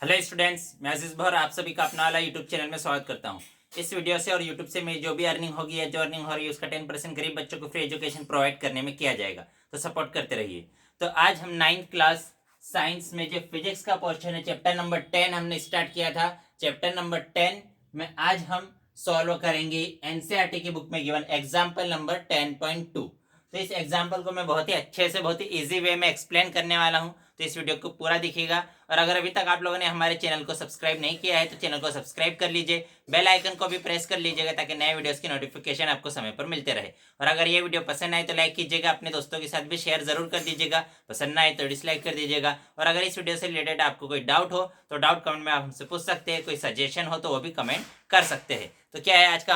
Hello students, मैं अजीज भर आप सभी का अपना वाला यूट्यूब चैनल में स्वागत करता हूं। इस वीडियो से और यूट्यूब से मेरी जो भी अर्निंग होगी या जो अर्निंग हो रही है उसका 10% गरीब बच्चों को फ्री एजुकेशन प्रोवाइड करने में किया जाएगा, तो सपोर्ट करते रहिए। तो आज हम 9th क्लास साइंस में जो फिजिक्स का पोर्शन है चैप्टर नंबर 10 हमने स्टार्ट किया था। चैप्टर नंबर 10 में आज हम सॉल्व करेंगे एनसीईआरटी की बुक में गिवन एग्जाम्पल नंबर 10.2। तो इस एग्जाम्पल को मैं बहुत ही अच्छे से बहुत ही ईजी वे में एक्सप्लेन करने वाला हूँ, तो इस वीडियो को पूरा दिखिएगा। और अगर अभी तक आप लोगों ने हमारे चैनल को सब्सक्राइब नहीं किया है तो चैनल को सब्सक्राइब कर लीजिए, बेल आइकन को भी प्रेस कर लीजिएगा ताकि नए वीडियोस की नोटिफिकेशन आपको समय पर मिलते रहे। और अगर ये वीडियो पसंद आए तो लाइक कीजिएगा, अपने दोस्तों के साथ भी शेयर जरूर कर दीजिएगा, पसंद ना आए तो डिसलाइक कर दीजिएगा। और अगर इस वीडियो से रिलेटेड आपको कोई डाउट हो तो डाउट कमेंट में आप हमसे पूछ सकते हैं, कोई सजेशन हो तो वो भी कमेंट कर सकते हैं। तो क्या है आज का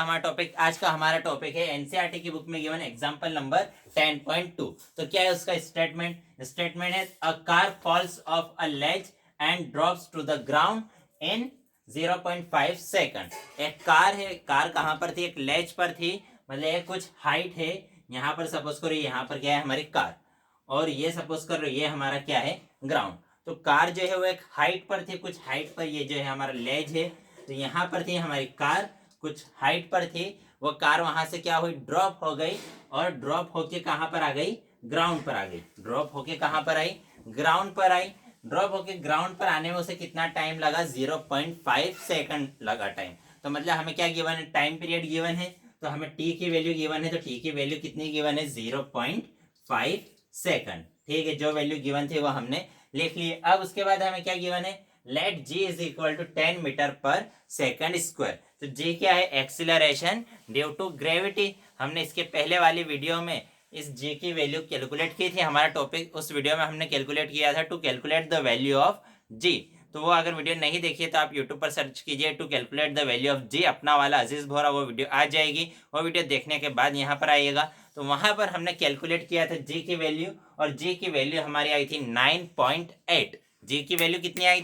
हमारा टॉपिक है एनसीईआरटी की बुक में गिवन एग्जांपल नंबर 10.2। तो क्या है उसका स्टेटमेंट है a car falls off a ledge and drops to the ground in 0.5 second. एक कार है, कार कहां पर थी? एक लेज पर थी, मतलब कुछ हाइट है। यहाँ पर सपोज करो, यहाँ पर क्या है हमारी कार, और ये सपोज करो ये हमारा क्या है ग्राउंड। तो कार जो है वो एक हाइट पर थी, कुछ हाइट पर, ये जो है हमारा लेज है। तो यहाँ पर थी हमारी कार, कुछ हाइट पर थी। वो कार वहां से क्या हुई, ड्रॉप हो गई, और ड्रॉप होके कहां पर आ गई, ग्राउंड पर आ गई। ड्रॉप होके कहां पर आई, ग्राउंड पर आई। ड्रॉप होके ग्राउंड पर आने में उसे कितना टाइम लगा, 0.5 सेकंड लगा टाइम। तो मतलब हमें क्या गिवन है, टाइम पीरियड गिवन है। तो हमें टी की वैल्यू गिवन है, तो टी की वैल्यू कितनी गिवन है, 0.5 सेकंड। ठीक है, जो वैल्यू गिवन थी वो हमने लिख ली। अब उसके बाद हमें क्या गिवन है, let G is equal to 10 metre पर सेकंड स्क्वायर। तो जी क्या है, एक्सीलरेशन ड्यू टू ग्रेविटी। हमने इसके पहले वाली वीडियो में इस जी की वैल्यू कैलकुलेट की थी। हमारा टॉपिक उस वीडियो में हमने कैलकुलेट किया था to calculate the value of g. तो वो अगर वीडियो नहीं देखिए तो आप यूट्यूब पर सर्च कीजिए to calculate the value of g, अपना वाला अजीज भोरा, वो वीडियो आ जाएगी। वो वीडियो देखने के बाद यहाँ पर आइएगा, तो वहां पर हमने कैलकुलेट किया था जी की वैल्यू, और जी की वैल्यू हमारी आई थी 9.8। जी की वैल्यू कितनी आई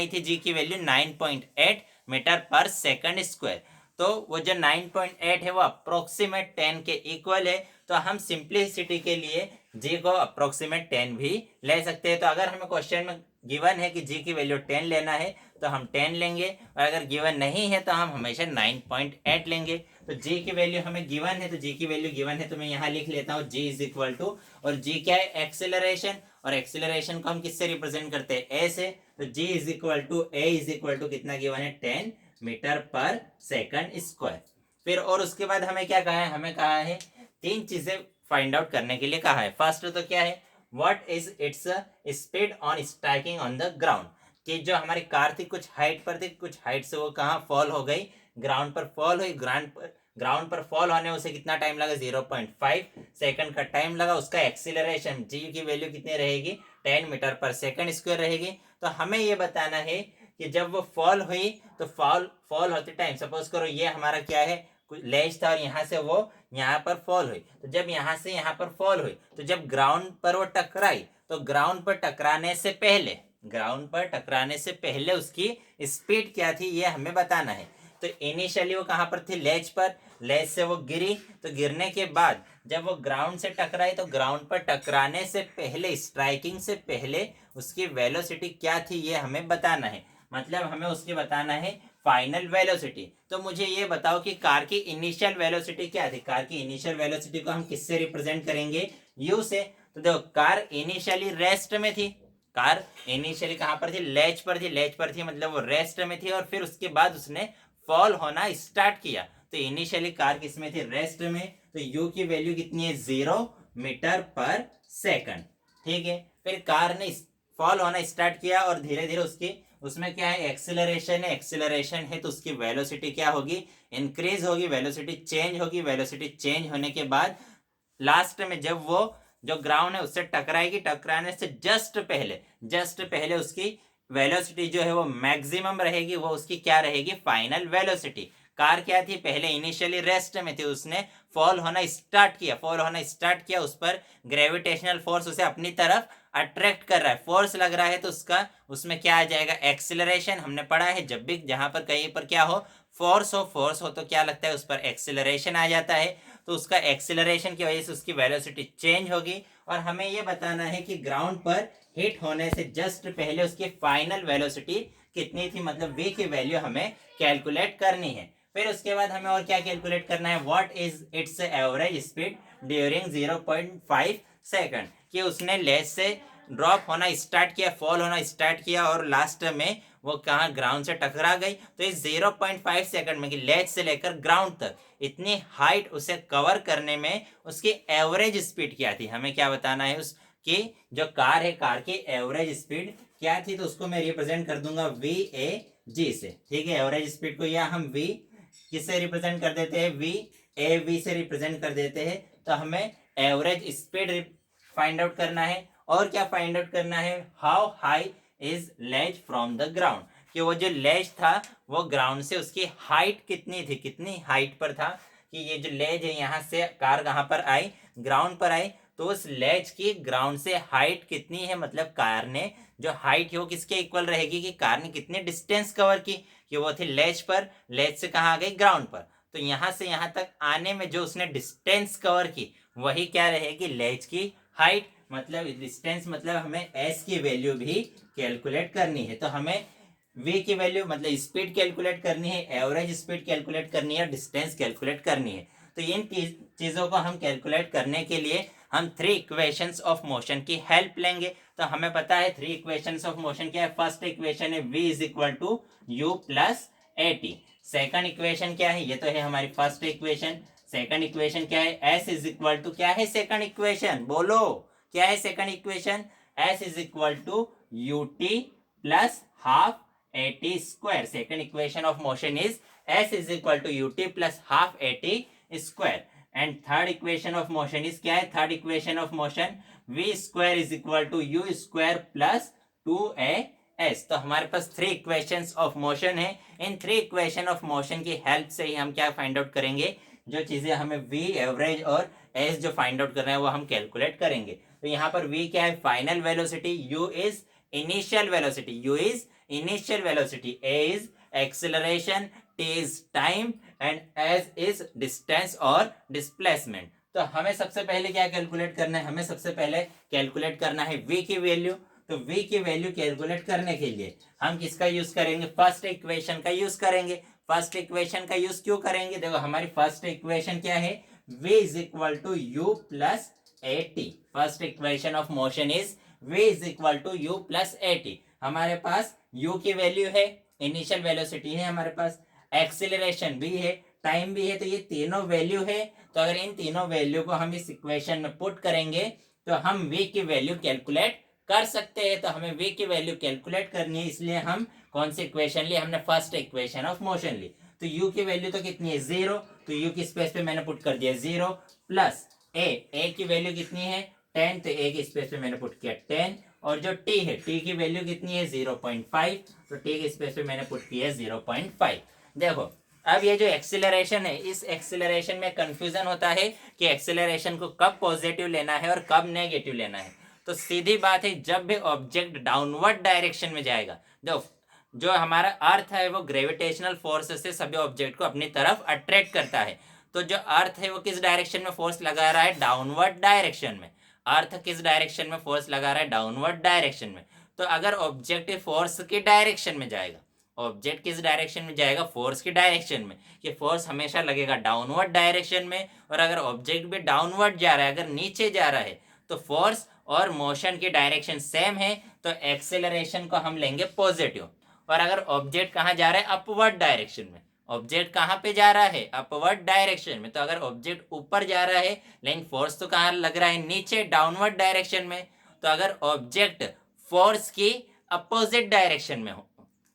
थी, जी की वैल्यू 9.8 मीटर पर सेकंड स्क्वायर। तो वो जो 9.8 है वो अप्रोक्सीमेट 10 के इक्वल है। तो हम सिंप्लिसिटी के लिए जी को अप्रोक्सीमेट 10 भी ले सकते हैं। तो अगर हमें क्वेश्चन में गिवन है कि जी की वैल्यू 10 लेना है तो हम 10 लेंगे, और अगर गिवन नहीं है तो हम हमेशा 9.8 लेंगे। तो जी की वैल्यू हमें गिवन है, तो जी की वैल्यू गिवन है तो मैं यहाँ लिख लेता हूँ जी इज इक्वल टू, और जी क्या है, एक्सेलरेशन। और एक्सेलरेशन को हम किससे रिप्रेजेंट करते हैं, ए से। तो g is equal to a is equal to कितना गिवन है, 10 मीटर पर सेकंड स्क्वायर। फिर और उसके बाद हमें क्या कहा है, हमें कहा है तीन चीजें फाइंड आउट करने के लिए कहा है। फर्स्ट तो क्या है, what is its speed on striking on the ground. कि जो हमारी कार थी कुछ हाइट पर थी, कुछ हाइट से वो कहाँ फॉल हो गई, ग्राउंड पर फॉल हुई। ग्राउंड पर फॉल होने उसे कितना टाइम लगा, 0.5 सेकंड का टाइम लगा। उसका एक्सीलरेशन जी की वैल्यू कितनी रहेगी, 10 मीटर पर सेकंड स्क्वायर रहेगी। तो हमें ये बताना है कि जब वो फॉल हुई तो फॉल होते टाइम सपोज करो ये हमारा क्या है, लेज था, और यहाँ से वो यहाँ पर फॉल हुई। तो जब यहाँ से यहाँ पर फॉल हुई तो जब ग्राउंड पर वो टकराई, तो ग्राउंड पर टकराने से पहले उसकी स्पीड क्या थी ये हमें बताना है। तो इनिशियली वो कहाँ पर थी, लेज पर। लेज से वो गिरी, तो गिरने के बाद जब वो ग्राउंड से टकराई तो ग्राउंड पर टकराने से पहले, स्ट्राइकिंग से पहले उसकी वेलोसिटी क्या थी ये हमें बताना है। मतलब हमें उसकी बताना है फाइनल वेलोसिटी। तो मुझे ये बताओ कि कार की इनिशियल वेलोसिटी क्या थी। कार की इनिशियल वेलोसिटी को हम किससे रिप्रेजेंट करेंगे, यू से। तो देखो कार इनिशियली रेस्ट में थी, कार इनिशियली कहां पर थी, लेज पर थी, मतलब वो रेस्ट में थी, और फिर उसके बाद उसने फॉल होना स्टार्ट किया। तो इनिशियली कार किसमें थी, रेस्ट में। तो यू की वैल्यू कितनी है, 0 मीटर पर सेकंड। ठीक है, फिर कार ने फॉल होना स्टार्ट किया और धीरे धीरे उसमें क्या है, एक्सेलरेशन है, तो उसकी वेलोसिटी क्या होगी, इंक्रीज होगी, वेलोसिटी चेंज होने के बाद लास्ट में जब वो जो ग्राउंड है उससे टकराएगी, टकराने से जस्ट पहले उसकी वेलोसिटी जो है वो मैक्सिमम रहेगी, वो उसकी क्या रहेगी, फाइनल वेलोसिटी। कार क्या थी, पहले इनिशियली रेस्ट में थी, उसने फॉल होना स्टार्ट किया, उस पर ग्रेविटेशनल फोर्स उसे अपनी तरफ अट्रैक्ट कर रहा है, फोर्स लग रहा है, तो उसमें क्या आ जाएगा, एक्सिलरेशन। हमने पढ़ा है जब भी जहां पर कहीं पर क्या हो, फोर्स हो तो क्या लगता है, उस पर एक्सिलरेशन आ जाता है। तो उसका एक्सिलरेशन की वजह से उसकी वेलोसिटी चेंज होगी। और हमें यह बताना है कि ग्राउंड पर हिट होने से जस्ट पहले उसकी फाइनल वेलोसिटी कितनी थी, मतलब v की वैल्यू हमें कैलकुलेट करनी है। फिर उसके बाद हमें और क्या कैलकुलेट करना है, what is it's average speed during 0.5 second, कि उसने लेज से ड्रॉप होना स्टार्ट किया, फॉल होना स्टार्ट किया और लास्ट में वो कहाँ ग्राउंड से टकरा गई। तो इस 0.5 सेकंड में कि लेज से लेकर ग्राउंड तक इतनी हाइट उसे कवर करने में उसकी एवरेज स्पीड क्या थी, हमें क्या बताना है। उसकी जो कार है, कार की एवरेज स्पीड क्या थी, तो उसको मैं रिप्रेजेंट कर दूंगा वी ए जी से। ठीक है, एवरेज स्पीड को या हम वी किससे रिप्रेजेंट कर देते हैं, वी ए वी से रिप्रेजेंट कर देते हैं। तो हमें एवरेज स्पीड फाइंड आउट करना है। और क्या फाइंड आउट करना है, how high is ledge from the ground, कि वो जो लेज था वो ग्राउंड से उसकी हाइट कितनी थी, कितनी हाइट पर था। कि ये जो लेज है यहाँ से कार कहाँ पर आई, ग्राउंड पर आई, तो उस लेज की ग्राउंड से हाइट कितनी है, मतलब कार ने जो हाइट है वो किसके इक्वल रहेगी, कि कार ने कितनी डिस्टेंस कवर की, कि वो थी लेज पर, लेज से कहाँ आ गई, ग्राउंड पर। तो यहाँ से यहाँ तक आने में जो उसने डिस्टेंस कवर की वही क्या रहेगी, लेज की हाइट। मतलब डिस्टेंस, मतलब हमें एस की वैल्यू भी कैलकुलेट करनी है। तो हमें v की वैल्यू मतलब स्पीड कैलकुलेट करनी है, एवरेज स्पीड कैलकुलेट करनी है, डिस्टेंस कैलकुलेट करनी है। तो इन चीजों को हम कैलकुलेट करने के लिए हम 3 इक्वेशंस ऑफ मोशन की हेल्प लेंगे। तो हमें पता है 3 इक्वेशंस ऑफ मोशन क्या है। फर्स्ट इक्वेशन है v is equal to u plus a t. Second equation क्या है, ये तो है हमारी फर्स्ट इक्वेशन। सेकंड इक्वेशन क्या है, s इज इक्वल टू, क्या है सेकंड इक्वेशन, बोलो क्या है second equation, s is equal to u t plus half a t square. Second equation of motion is s is equal to u t plus half a t square. And third equation of motion is क्या है, third equation of motion v square is equal to u square plus 2as। तो हमारे पास 3 equations of motion है। इन 3 equation of motion की help से ही हम क्या फाइंड आउट करेंगे, जो चीजें हमें v एवरेज और s जो फाइंड आउट करना है वो हम कैलकुलेट करेंगे। तो यहाँ पर v क्या है, final velocity, u is initial velocity, u is initial velocity, a is acceleration, t is time and s is distance और डिस्प्लेसमेंट। तो हमें सबसे पहले क्या कैलकुलेट करना है, हमें सबसे पहले कैलकुलेट करना है v की वैल्यू। तो v की वैल्यू कैलकुलेट करने के लिए हम किसका यूज करेंगे, फर्स्ट इक्वेशन का यूज करेंगे। फर्स्ट इक्वेशन का यूज क्यों करेंगे, देखो हमारी फर्स्ट इक्वेशन क्या है, v is equal to u plus a t. First equation of motion is v is equal to u plus a t. हमारे पास u की वैल्यू है, इनिशियल वेलोसिटी है, हमारे पास एक्सीलरेशन भी है, टाइम भी है। तो ये तीनों वैल्यू है। तो अगर इन तीनों वैल्यू को हम इस इक्वेशन में पुट करेंगे तो हम v की वैल्यू कैलकुलेट कर सकते हैं। तो हमें v की वैल्यू कैलकुलेट करनी है, इसलिए हम कौन सी इक्वेशन ली, हमने फर्स्ट इक्वेशन ऑफ मोशन ली। तो u की वैल्यू तो कितनी है, 0। तो u की स्पेस पे मैंने पुट कर दिया 0 प्लस a की वैल्यू कितनी है 10, तो a की स्पेस पे मैंने पुट किया 10। और जो t है, t की वैल्यू कितनी है 0.5, तो t की स्पेस पे मैंने पुट किया 0.5। देखो अब ये जो एक्सीलरेशन है, इस एक्सीलरेशन में कंफ्यूजन होता है कि एक्सीलरेशन को कब पॉजिटिव लेना है और कब नेगेटिव लेना है। तो सीधी बात है, जब भी ऑब्जेक्ट डाउनवर्ड डायरेक्शन में जाएगा, जो हमारा अर्थ है वो ग्रेविटेशनल फोर्स से सभी ऑब्जेक्ट को अपनी तरफ अट्रैक्ट करता है। तो जो अर्थ है वो किस डायरेक्शन में फोर्स लगा रहा है, डाउनवर्ड डायरेक्शन में। अर्थ किस डायरेक्शन में फोर्स लगा रहा है, डाउनवर्ड डायरेक्शन में। तो अगर ऑब्जेक्ट फोर्स की डायरेक्शन में जाएगा, ऑब्जेक्ट किस डायरेक्शन में जाएगा, फोर्स की डायरेक्शन में, कि फोर्स हमेशा लगेगा डाउनवर्ड डायरेक्शन में। और अगर ऑब्जेक्ट भी डाउनवर्ड जा रहा है, अगर नीचे जा रहा है, तो फोर्स और मोशन की डायरेक्शन सेम है, तो एक्सेलरेशन को हम लेंगे पॉजिटिव। और अगर ऑब्जेक्ट कहाँ जा रहा है, अपवर्ड डायरेक्शन में, ऑब्जेक्ट कहाँ पे जा रहा है, अपवर्ड डायरेक्शन में, तो अगर ऑब्जेक्ट ऊपर जा रहा है लेकिन फोर्स तो कहाँ लग रहा है, नीचे, डाउनवर्ड डायरेक्शन में। तो अगर ऑब्जेक्ट फोर्स की अपोजिट डायरेक्शन में हो,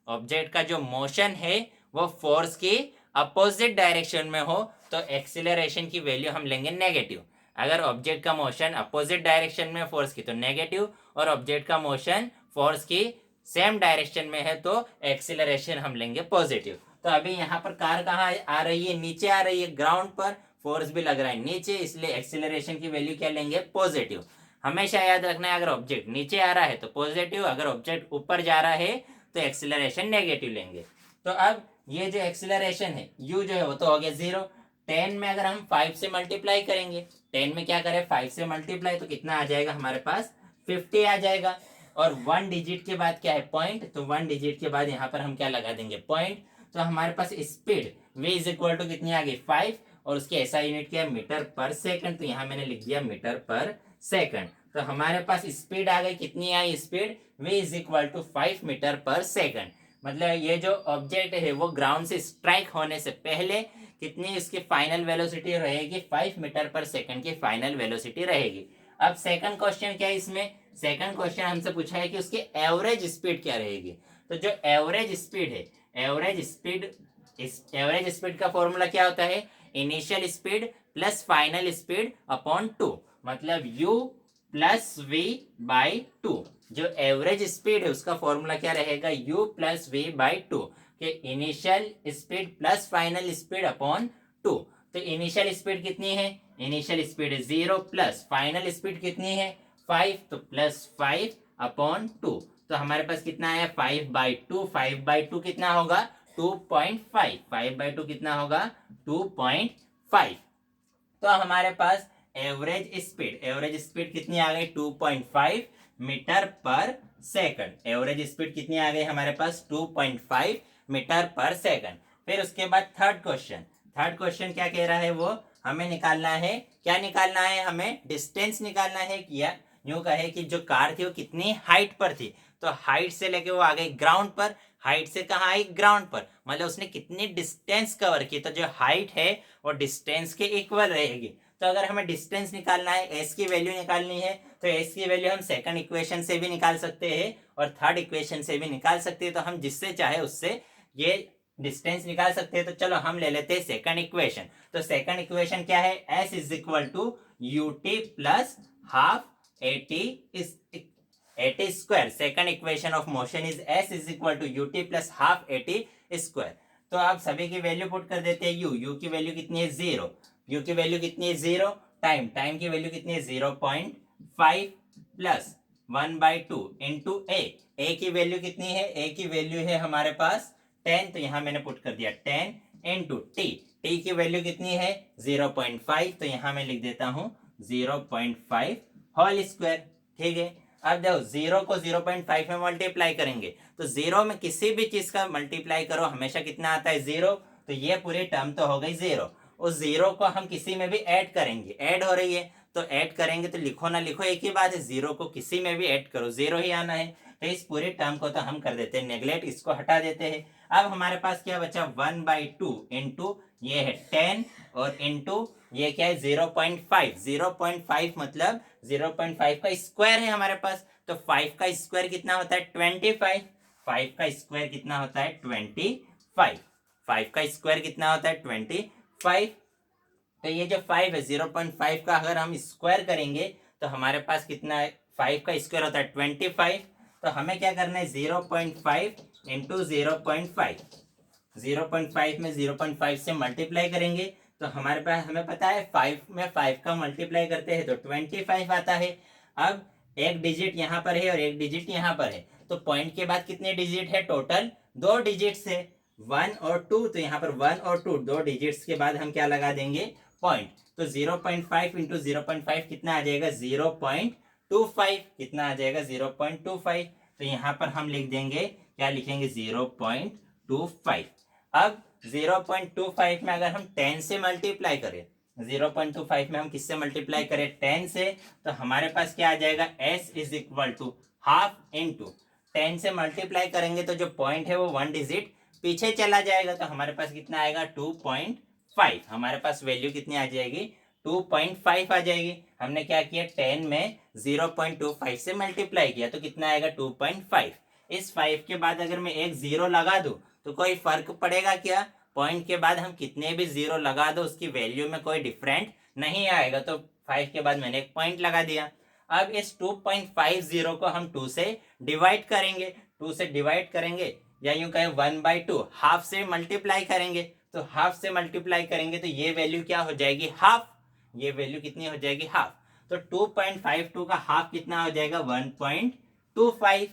ऑब्जेक्ट का जो मोशन है वो फोर्स की अपोजिट डायरेक्शन में हो, तो एक्सीलरेशन की वैल्यू हम लेंगे नेगेटिव। अगर ऑब्जेक्ट का मोशन अपोजिट डायरेक्शन में फोर्स की तो नेगेटिव, और ऑब्जेक्ट का मोशन फोर्स की सेम डायरेक्शन में है तो एक्सीलरेशन हम लेंगे पॉजिटिव। तो अभी यहाँ पर कार कहाँ आ रही है, नीचे आ रही है, ग्राउंड पर, फोर्स भी लग रहा है नीचे, इसलिए एक्सीलरेशन की वैल्यू क्या लेंगे, पॉजिटिव। हमेशा याद रखना है, अगर ऑब्जेक्ट नीचे आ रहा है तो पॉजिटिव, अगर ऑब्जेक्ट ऊपर जा रहा है तो एक्सीलरेशन नेगेटिव लेंगे। तो अब ये जो एक्सीलरेशन है u जो है वो तो हो गया 0। 10 में अगर हम 5 से मल्टीप्लाई करेंगे, 10 में क्या करें 5 से मल्टीप्लाई, तो कितना आ जाएगा हमारे पास 50 आ जाएगा। और 1 डिजिट के बाद क्या है पॉइंट, तो 1 डिजिट के बाद यहाँ पर हम क्या लगा देंगे पॉइंट। तो हमारे पास speed v is equal to कितनी आ गई 5 और उसकी ऐसा यूनिट क्या है मीटर पर सेकंड, तो यहाँ मैंने लिख दिया मीटर पर सेकंड। तो हमारे पास स्पीड आ गई, कितनी आई speed v is equal to 5 meter पर सेकंड। मतलब ये जो ऑब्जेक्ट है वो ग्राउंड से स्ट्राइक होने से पहले कितनी इसकी फाइनल वेलोसिटी रहेगी, 5 मीटर पर सेकंड की फाइनल वेलोसिटी रहेगी। अब सेकंड क्वेश्चन क्या है इसमें, सेकंड क्वेश्चन हमसे पूछा है कि उसकी एवरेज स्पीड क्या रहेगी। तो जो एवरेज स्पीड है, एवरेज स्पीड का फॉर्मूला क्या होता है, initial speed plus final speed upon 2, मतलब u प्लस v बाई 2। जो एवरेज स्पीड है उसका फॉर्मूला क्या रहेगा, u प्लस v बाई 2 के initial speed plus final speed upon 2। तो इनिशियल स्पीड कितनी है, इनिशियल स्पीड है 0 प्लस फाइनल स्पीड कितनी है 5, तो प्लस 5 अपॉन 2। तो हमारे पास कितना है 5/2, 5/2 कितना होगा 2.5, 5/2 कितना होगा 2.5। तो हमारे पास एवरेज स्पीड कितनी आ गई 2.5 मीटर पर सेकंड। एवरेज स्पीड कितनी आ गई हमारे पास 2.5 मीटर पर सेकंड। फिर उसके बाद थर्ड क्वेश्चन क्या कह रहा है, वो हमें निकालना है, क्या निकालना है, हमें डिस्टेंस निकालना है। किया यूं कहे कि जो कार थी वो कितनी हाइट पर थी, तो हाइट से लेके वो आ गई ग्राउंड पर, हाइट से कहाँ आई ग्राउंड पर, मतलब उसने कितनी डिस्टेंस कवर की। तो जो हाइट है वो डिस्टेंस के इक्वल रहेगी। तो अगर हमें डिस्टेंस निकालना है, एस की वैल्यू निकालनी है, तो एस की वैल्यू हम सेकंड इक्वेशन से भी निकाल सकते हैं और थर्ड इक्वेशन से भी निकाल सकते हैं। तो हम जिससे चाहे उससे ये डिस्टेंस निकाल सकते हैं। तो चलो हम ले लेते हैं सेकंड इक्वेशन। तो सेकंड इक्वेशन क्या है, s is equal to u t plus half a t square. Second equation of motion is s is equal to u t plus half a t square. तो आप सभी की वैल्यू पुट कर देते हैं। यू की वैल्यू कितनी है 0, यू की वैल्यू कितनी है 0, टाइम की वैल्यू कितनी है 0.5 प्लस 1/2 इंटू ए की वैल्यू कितनी है, ए की वैल्यू है हमारे पास 10, तो यहां मैंने पुट कर दिया 10 इंटू टी की वैल्यू कितनी है 0.5, तो यहां मैं लिख देता हूं 0.5 होल स्क्वायर। ठीक है, अब देखो 0 को 0.5 में मल्टीप्लाई करेंगे, तो 0 में किसी भी चीज का मल्टीप्लाई करो हमेशा कितना आता है 0, तो ये पूरी टर्म तो हो गई 0। उस 0 को हम किसी में भी ऐड करेंगे, ऐड हो रही है तो ऐड करेंगे, तो लिखो ना लिखो एक ही बात है, 0 को किसी में भी ऐड करो 0 ही आना है। तो इस पूरे टर्म को तो हम कर देते हैं नेग्लेक्ट, इसको हटा देते हैं। अब हमारे पास क्या बचा 1/2 इंटू ये है 10 और इंटू ये क्या है 0.5 मतलब 0.5 का स्क्वायर है हमारे पास। तो 5 का स्क्वायर कितना होता है 25, 5 का स्क्वायर कितना होता है 25, 5 का स्क्वायर कितना होता है 25। तो ये जो 5 है 0.5 का अगर हम स्क्वायर करेंगे तो हमारे पास कितना है 5 का स्क्वायर होता है 25। तो हमें क्या करना है 0.5 इंटू 0.5, 0.5 में 0.5 से मल्टीप्लाई करेंगे तो हमारे पास हमें पता है 5 में 5 का मल्टीप्लाई करते हैं तो 25 आता है। अब एक डिजिट यहाँ पर है और एक डिजिट यहाँ पर है, तो पॉइंट के बाद कितने डिजिट है टोटल 2 डिजिट से 1 और 2, तो यहाँ पर 1 और 2 दो डिजिट्स के बाद हम क्या लगा देंगे पॉइंट। तो 0.5 इंटू 0.5 कितना आ जाएगा 0.25, कितना आ जाएगा 0.25। तो यहाँ पर हम लिख देंगे क्या लिखेंगे 0.25। अब 0.25 में अगर हम 10 से मल्टीप्लाई करें, 0.25 में हम किससे मल्टीप्लाई करें 10 से, तो हमारे पास क्या आ जाएगा s is equal to half into 10 से मल्टीप्लाई करेंगे तो जो पॉइंट है वो 1 डिजिट पीछे चला जाएगा, तो हमारे पास कितना आएगा 2.5। हमारे पास वैल्यू कितनी आ जाएगी 2.5 आ जाएगी। हमने क्या किया 10 में 0.25 से मल्टीप्लाई किया तो कितना आएगा 2.5। इस 5 के बाद अगर मैं एक 0 लगा दूं तो कोई फर्क पड़ेगा क्या, पॉइंट के बाद हम कितने भी 0 लगा दो उसकी वैल्यू में कोई डिफरेंट नहीं आएगा। तो 5 के बाद मैंने एक पॉइंट लगा दिया। अब इस 2.50 को हम 2 से डिवाइड करेंगे, 2 से डिवाइड करेंगे या यूं कहें 1/2 हाफ से मल्टीप्लाई करेंगे, तो हाफ से मल्टीप्लाई करेंगे तो ये वैल्यू क्या हो जाएगी हाफ, ये वैल्यू कितनी हो जाएगी हाफ। तो 2.52 का हाफ कितना हो जाएगा 1.25,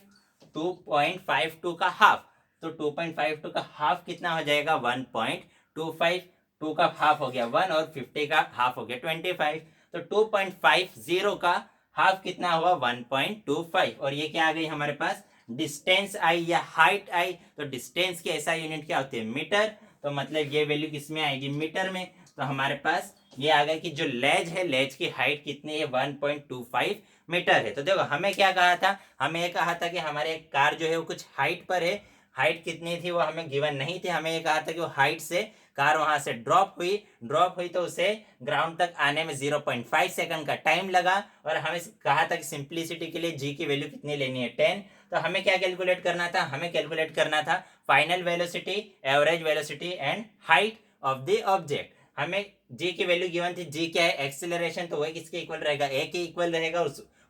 2.52 का हाफ, तो 2.52 का हाफ कितना हो जाएगा 1.25, 2 का हाफ हो गया 1 और 50 का हाफ हो गया 25। तो 2.50 का हाफ कितना हुआ 1.25, और ये क्या आ गई हमारे पास डिस्टेंस आई या हाइट आई। तो डिस्टेंस की ऐसा यूनिट क्या होती है मीटर, तो मतलब ये वैल्यू किसमें आएगी मीटर में। तो हमारे पास ये आ गया कि जो लेज है, लेज की हाइट कितनी है 1.25 मीटर है। तो देखो हमें क्या कहा था, हमें ये कहा था कि हमारे एक कार जो है वो कुछ हाइट पर है, हाइट कितनी थी वो हमें गिवन नहीं थी, हमें ये कहा था कि वो हाइट से कार वहां से ड्रॉप हुई तो उसे ग्राउंड तक आने में 0.5 सेकंड का टाइम लगा, और हमें कहा था कि सिंप्लिसिटी के लिए जी की वैल्यू कितनी लेनी है 10। तो हमें क्या कैलकुलेट करना था, हमें कैलकुलेट करना था final velocity, average velocity and height of the object. हमें जी की वैल्यू गिवन थी, जी क्या है एक्सेलरेशन, तो वह किसके इक्वल रहेगा, ए के इक्वल रहेगा,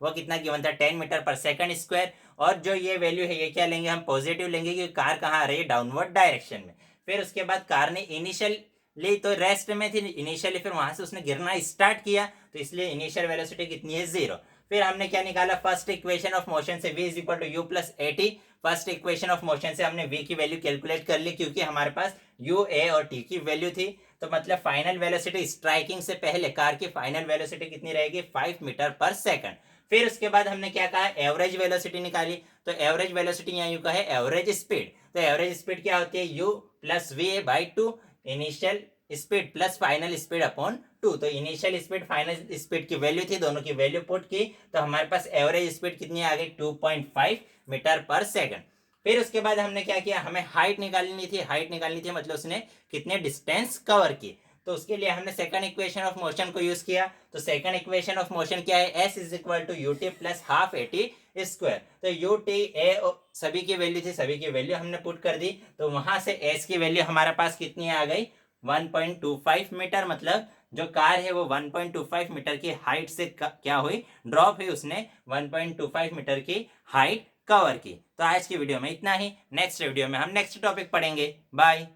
वो कितना गिवन था 10 मीटर पर सेकंड स्क्वायर। और जो ये वैल्यू है ये क्या लेंगे हम पॉजिटिव लेंगे, क्योंकि कार कहाँ आ रही है डाउनवर्ड डायरेक्शन में। फिर उसके बाद कार ने इनिशियली तो रेस्ट में थी इनिशियली, फिर वहां से उसने गिरना स्टार्ट किया, तो इसलिए इनिशियल वेलोसिटी कितनी है 0। फिर हमने क्या निकाला, फर्स्ट इक्वेशन ऑफ मोशन से v is equal to u plus a t. First equation of motion से हमने v की वैल्यू कैलकुलेट कर ली, क्योंकि हमारे पास u a और t की वैल्यू थी। तो मतलब फाइनल वेलोसिटी स्ट्राइकिंग से पहले कार की फाइनल वेलोसिटी कितनी रहेगी 5 मीटर पर सेकंड। फिर उसके बाद हमने क्या कहा, एवरेज वेलोसिटी निकाली। तो एवरेज वेलोसिटी यहाँ यू का है एवरेज स्पीड। तो एवरेज स्पीड क्या होती है u plus V A by 2, initial speed plus final speed upon 2। तो इनिशियल स्पीड फाइनल स्पीड की वैल्यू थी, दोनों की वैल्यू पुट की, तो हमारे पास एवरेज स्पीड कितनी आ गई 2.5 मीटर पर सेकंड। फिर उसके बाद हमने क्या किया, हमें हाइट निकालनी थी मतलब उसने कितने डिस्टेंस कवर की। तो उसके लिए हमने सेकंड इक्वेशन ऑफ मोशन को यूज किया। तो सेकंड इक्वेशन ऑफ मोशन क्या है, s is equal to u t plus half a t square. तो यू टी ए सभी की वैल्यू थी, सभी की वैल्यू हमने पुट कर दी, तो वहां से s की वैल्यू हमारे पास कितनी आ गई 1.25 मीटर। मतलब जो कार है वो 1.25 मीटर की हाइट से क्या हुई ड्रॉप हुई, उसने 1.25 मीटर की हाइट कवर की। तो आज की वीडियो में इतना ही, नेक्स्ट वीडियो में हम नेक्स्ट टॉपिक पढ़ेंगे। बाय।